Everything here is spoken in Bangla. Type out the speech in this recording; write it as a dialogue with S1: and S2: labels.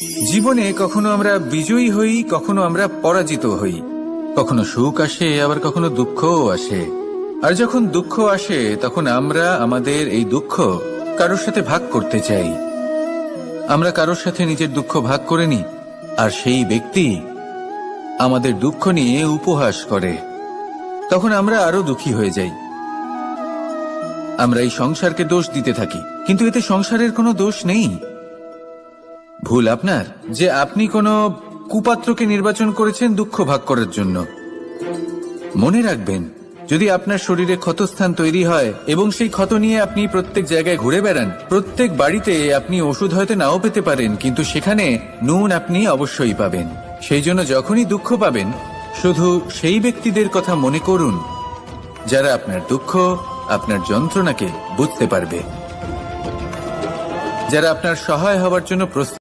S1: জীবনে কখনো আমরা বিজয়ী হই, কখনো আমরা পরাজিত হই। কখনো সুখ আসে, আবার কখনো দুঃখও আসে। আর যখন দুঃখ আসে তখন আমরা আমাদের এই দুঃখ কারোর সাথে ভাগ করতে চাই। আমরা কারোর সাথে নিজের দুঃখ ভাগ করে নিই, আর সেই ব্যক্তি আমাদের দুঃখ নিয়ে উপহাস করে। তখন আমরা আরো দুঃখী হয়ে যাই। আমরা এই সংসারকে দোষ দিতে থাকি, কিন্তু এতে সংসারের কোনো দোষ নেই। ভুল আপনার যে আপনি কোনো কুপাত্রকে নির্বাচন করেছেন দুঃখ ভাগ করার জন্য। মনে রাখবেন, যদি আপনার শরীরে ক্ষতস্থান তৈরি হয় এবং সেই ক্ষত নিয়ে আপনি প্রত্যেক জায়গায় ঘুরে বেড়ান, প্রত্যেক বাড়িতে আপনি ওষুধ হয়তো নাও পেতে পারেন, কিন্তু সেখানে নুন আপনি অবশ্যই পাবেন। সেই জন্য যখনই দুঃখ পাবেন, শুধু সেই ব্যক্তিদের কথা মনে করুন যারা আপনার দুঃখ, আপনার যন্ত্রণাকে বুঝতে পারবে, যারা আপনার সহায় হবার জন্য প্রস্তুত।